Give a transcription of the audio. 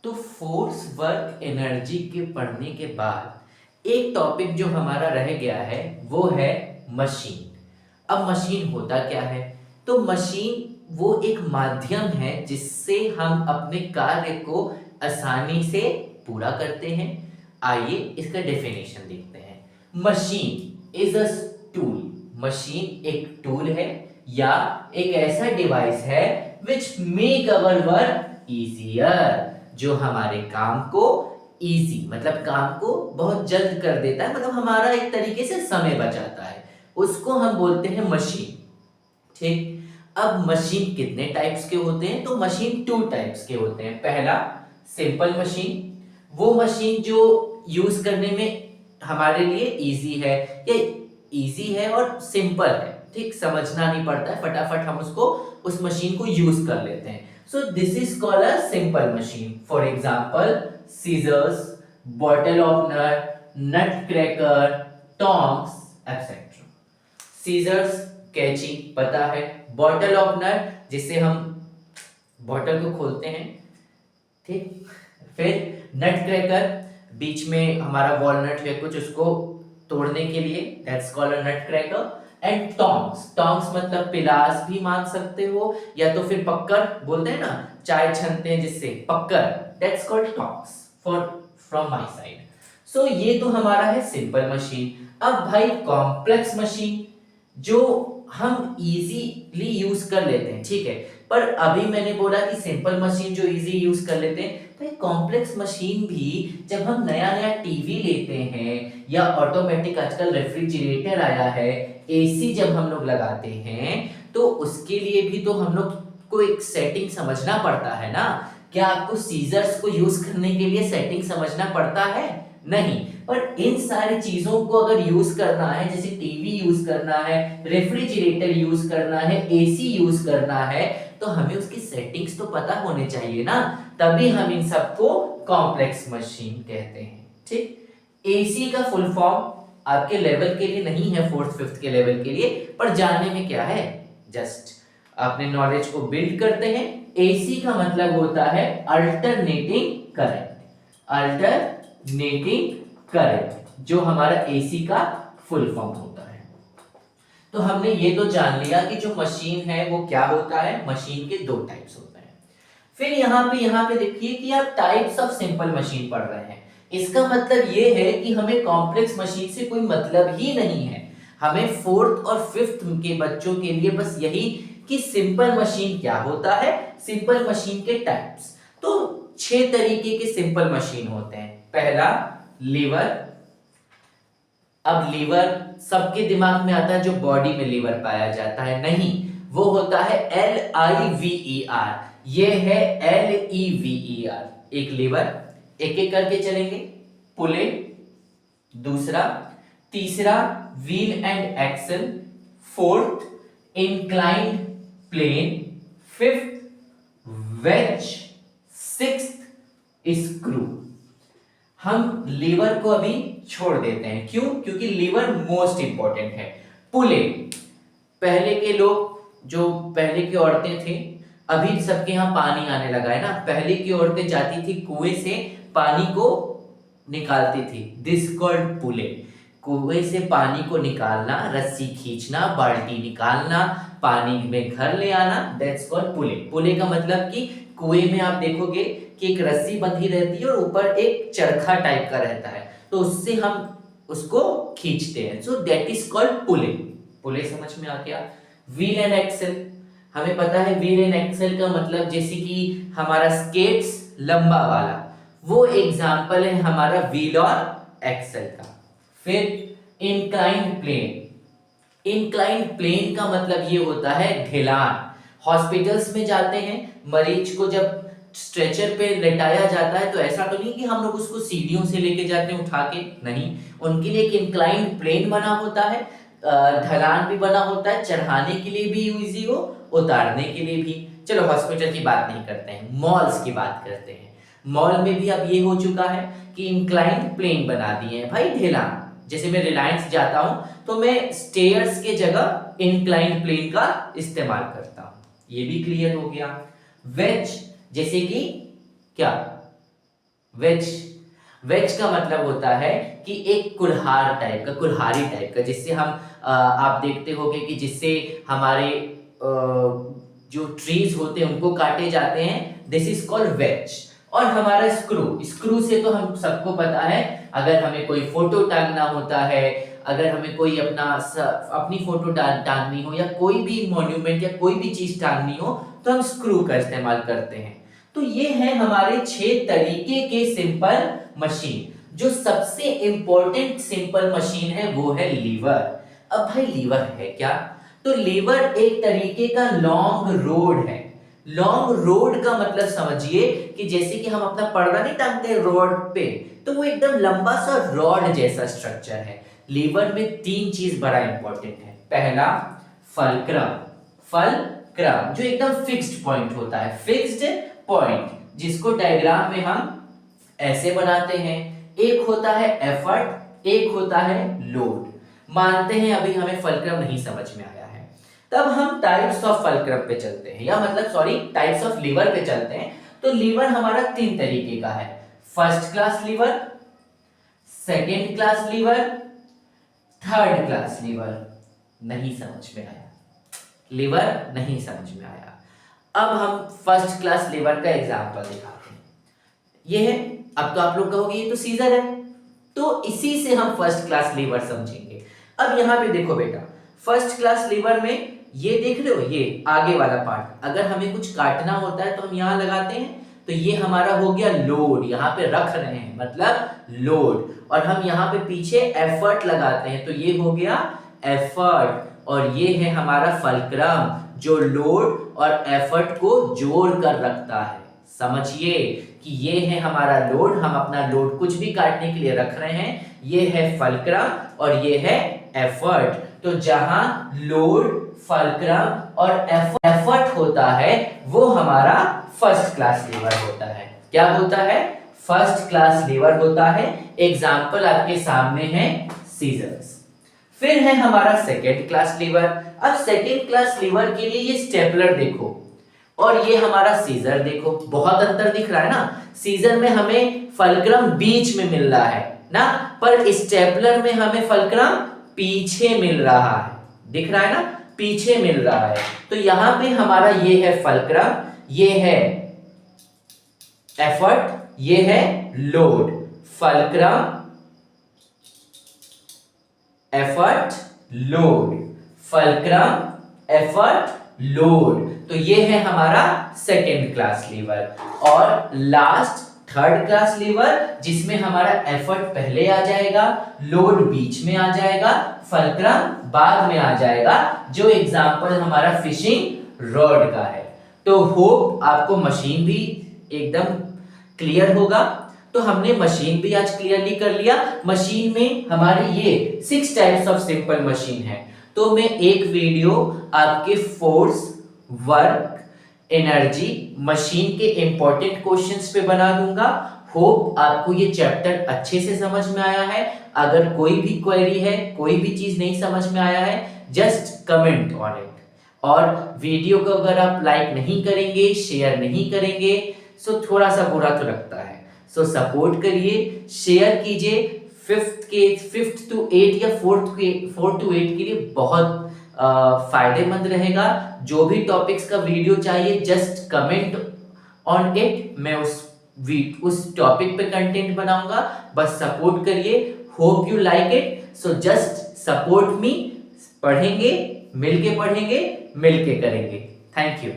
तो force work energy के पढ़ने के बाद एक टॉपिक जो हमारा रह गया है वो है मशीन। अब मशीन होता क्या है? तो मशीन वो एक माध्यम है जिससे हम अपने कार्य को आसानी से पूरा करते हैं। आइए इसका डेफिनेशन देखते हैं। Machine is a tool. Machine एक टूल है या एक ऐसा डिवाइस है which make our work easier, जो हमारे काम को इजी मतलब काम को बहुत जल्द कर देता है, मतलब हमारा एक तरीके से समय बचाता है, उसको हम बोलते हैं मशीन। ठीक। अब मशीन कितने टाइप्स के होते हैं? तो मशीन टू टाइप्स के होते हैं। पहला सिंपल मशीन, वो मशीन जो यूज करने में हमारे लिए इजी है या इजी है और सिंपल है, ठीक, समझना नहीं पड़ता है, फटाफट हम उसको उस मशीन को यूज कर लेते हैं। So this is called a simple machine. For example, scissors, bottle opener, nutcracker, tongs, etc. Scissors कैंची पता है, बॉटल ओपनर जिससे हम बॉटल को खोलते हैं, ठीक। फिर नट क्रैकर, बीच में हमारा वॉलनट है कुछ, उसको तोड़ने के लिए, that's called a nut cracker. And tongs, tongs मतलब पिलास भी मान सकते हो या तो फिर पक्कर बोलते हैं ना, चाय छनते हैं जिससे, पक्कर, that's called tongs for from my side. So ये तो हमारा है सिंपल मशीन। अब भाई कॉम्प्लेक्स मशीन जो हम इजीली यूज कर लेते हैं, ठीक है, पर अभी मैंने बोला कि सिंपल मशीन जो इजी यूज कर लेते हैं, तो ये कॉम्प्लेक्स मशीन भी जब हम नया नया टीवी लेते हैं या ऑटोमेटिक आजकल रेफ्रिजरेटर आया है, एसी जब हम लोग लगाते हैं, तो उसके लिए भी तो हम लोग को एक सेटिंग समझना पड़ता है ना। क्या आपको सीजर्स को यूज करने के लिए सेटिंग समझना पड़ता है? नहीं। पर इन सारी चीजों को अगर यूज करना है, जैसे टीवी यूज करना है, रेफ्रिजरेटर यूज करना है, एसी यूज करना है, तो हमें उसकी सेटिंग्स तो पता होने चाहिए ना, तभी हम इन सबको कॉम्प्लेक्स मशीन कहते हैं, ठीक। एसी का फुल फॉर्म आपके लेवल के लिए नहीं है, फोर्थ फिफ्थ के लेवल के लिए, पर जानने में क्या है, जस्ट अपने नॉलेज को बिल्ड करते हैं। एसी का मतलब होता है अल्टरनेटिंग करंट, अल्टरनेटिंग करंट जो हमारा एसी का फुल फॉर्म होता है। तो हमने ये तो जान लिया कि जो मशीन है वो क्या होता है, मशीन के दो टाइप्स होते हैं। फिर यहाँ पे देखिए कि आप टाइप्स ऑफ सिंपल मशीन पढ़ रहे हैं, इसका मतलब ये है कि हमें कॉम्प्लेक्स मशीन से कोई मतलब ही नहीं है। हमें फोर्थ और फिफ्थ के बच्चों के लिए बस यही कि सिंपल मशीन क्या होता है, सिंपल मशीन के टाइप्स। तो 6 तरीके के सिंपल मशीन होते हैं। पहला लीवर। अब लीवर सबके दिमाग में आता है जो बॉडी में लीवर पाया जाता है, नहीं, वो होता है LIVER, ये है LEVER, एक लीवर। एक एक करके चलेंगे। पुले, दूसरा, तीसरा wheel and axle, fourth inclined plane, fifth wedge, sixth screw. हम लीवर को अभी छोड़ देते हैं, क्यों? क्योंकि लीवर मोस्ट इंपॉर्टेंट है। पुले, पहले के लोग, जो पहले की औरतें थी, अभी सबके यहाँ पानी आने लगा है ना, पहले की औरतें जाती थी कुएं से पानी को निकालती थी, दिस कॉल्ड पुले। कुएं से पानी को निकालना, रस्सी खींचना, बाल्टी निकालना, पानी में घर ले आना, दैट्स कॉल्ड पुले। पुले का मतलब कि कुएं में आप देखोगे कि एक रस्सी बंधी रहती है और ऊपर एक चरखा टाइप का रहता है, तो उससे हम उसको खींचते हैं, सो दैट इज कॉल्ड पुले। पुले समझ में आ गया। व्हील एंड एक्सेल, हमें पता है व्हील एंड एक्सेल का मतलब जैसे कि हमारा स्केट्स लंबा वाला, वो एग्जाम्पल है हमारा व्हील और एक्सेल का। फिर इंक्लाइंड प्लेन, इंक्लाइंड प्लेन का मतलब ये होता है ढलान। हॉस्पिटल्स में जाते हैं, मरीज को जब स्ट्रेचर पे लेटाया जाता है, तो ऐसा तो नहीं कि हम लोग उसको सीढ़ियों से लेके जाते हैं उठा के, नहीं, उनके लिए एक इंक्लाइंड प्लेन बना होता है, ढलान भी बना होता है, चढ़ाने के लिए भी इजी हो, उतारने के लिए भी। चलो हॉस्पिटल की बात नहीं करते हैं, मॉल्स की बात करते हैं। मॉल में भी अब ये हो चुका है कि इंक्लाइंड प्लेन बना दिए हैं भाई, ढलान। जैसे मैं रिलायंस जाता हूं तो मैं स्टेयर्स के जगह इंक्लाइंड प्लेन का इस्तेमाल करता हूं, ये भी क्लियर हो गया। वेज, जैसे कि क्या, वेज। वेज का मतलब होता है कि एक कुल्हार टाइप का, कुल्हारी टाइप का, जिससे हम आप देखते होंगे कि जिससे हमारे जो ट्रीज होते हैं उनको काटे जाते हैं, दिस इज कॉल्ड वेज। और हमारा स्क्रू, स्क्रू से तो हम सबको पता है, अगर हमें कोई फोटो टांगना होता है, अगर हमें कोई अपनी फोटो टांगनी हो, या कोई भी मॉन्यूमेंट या कोई भी चीज टांगनी हो, तो हम स्क्रू का इस्तेमाल करते हैं। तो ये है हमारे 6 तरीके के सिंपल मशीन। जो सबसे इंपॉर्टेंट सिंपल मशीन है वो है लीवर। अब भाई लीवर है क्या? तो लीवर एक तरीके का लॉन्ग रोड है। लॉन्ग रोड का मतलब समझिए कि जैसे कि हम अपना पर्दा नहीं टांगते रोड पे, तो वो एकदम लंबा सा रॉड जैसा स्ट्रक्चर है। लीवर में 3 चीज बड़ा इंपॉर्टेंट है। पहला फलक्रम, फलक्रम जो एकदम फिक्स्ड पॉइंट होता है, फिक्स्ड पॉइंट, जिसको डायग्राम में हम ऐसे बनाते हैं। एक होता है एफर्ट, एक होता है लोड। मानते हैं अभी हमें फलक्रम नहीं समझ में आया है, तब हम टाइप्स ऑफ फलक्रम पे चलते हैं, या मतलब सॉरी टाइप्स ऑफ लीवर पे चलते हैं। तो लीवर हमारा 3 तरीके का है। First class lever, second class lever, third class lever. नहीं समझ में आया, लीवर नहीं समझ में आया। अब हम फर्स्ट क्लास लीवर का एग्जांपल दिखाते हैं। ये है, अब तो आप लोग कहोगे ये तो सीजर है, तो इसी से हम फर्स्ट क्लास लीवर समझेंगे। अब यहां पे देखो बेटा, फर्स्ट क्लास लीवर में ये देख रहे हो, ये आगे वाला पार्ट, अगर हमें कुछ काटना होता है तो हम यहां लगाते हैं, तो ये हमारा हो गया लोड, यहां पे रख रहे हैं मतलब लोड। और हम यहां पे पीछे एफर्ट लगाते हैं, तो ये हो गया एफर्ट। और ये है हमारा फलक्रम, जो लोड और एफर्ट को जोड़ कर रखता है। समझिए कि ये है हमारा लोड, हम अपना लोड कुछ भी काटने के लिए रख रहे हैं, ये है फलक्रम और ये है एफर्ट। तो जहां लोड, फलक्रम और एफर्ट होता है वो हमारा फर्स्ट क्लास लीवर होता है। क्या होता है? फर्स्ट क्लास लीवर होता है। एग्जाम्पल आपके सामने है सीजर्स। फिर है हमारा सेकेंड क्लास लीवर। अब सेकेंड क्लास लीवर के लिए ये स्टेपलर देखो, और ये हमारा सीजर देखो, बहुत अंतर दिख रहा है ना। सीजर में हमें फलक्रम बीच में मिल रहा है ना, पर स्टेपलर में हमें फलक्रम पीछे मिल रहा है। दिख रहा है ना, पीछे मिल रहा है। तो यहां पे हमारा ये है फलक्रम, ये है एफर्ट, ये है load. Fulcrum, effort, load, fulcrum, effort, load. तो ये है हमारा सेकेंड क्लास लीवर। और लास्ट थर्ड क्लास लीवर, जिसमें हमारा एफर्ट पहले आ जाएगा, लोड बीच में आ जाएगा, फलक्रम बाद में आ जाएगा, जो एग्जांपल हमारा फिशिंग रॉड का है। तो होप आपको मशीन भी एकदम क्लियर होगा। तो हमने मशीन भी आज क्लियरली कर लिया। मशीन में हमारी ये 6 टाइप्स ऑफ सिंपल मशीन है। तो मैं एक वीडियो आपके फोर्स, वर्क, एनर्जी, मशीन के इंपॉर्टेंट क्वेश्चंस पे बना दूंगा। होप आपको ये चैप्टर अच्छे से समझ में आया है। अगर कोई भी क्वेरी है, कोई भी चीज नहीं समझ में आया है, जस्ट कमेंट ऑन इट। और वीडियो को अगर आप लाइक नहीं करेंगे, शेयर नहीं करेंगे, सो थोड़ा सा बुरा तो लगता है। सो सपोर्ट करिए, शेयर कीजिए। फिफ्थ टू 8 या फोर्थ टू 8 के लिए बहुत फायदेमंद रहेगा। जो भी टॉपिक्स का वीडियो चाहिए, जस्ट कमेंट ऑन इट, मैं उस टॉपिक पे कंटेंट बनाऊंगा। बस सपोर्ट करिए। Hope you like it. So just support me. पढ़ेंगे, मिलके पढ़ेंगे, मिलके करेंगे। Thank you.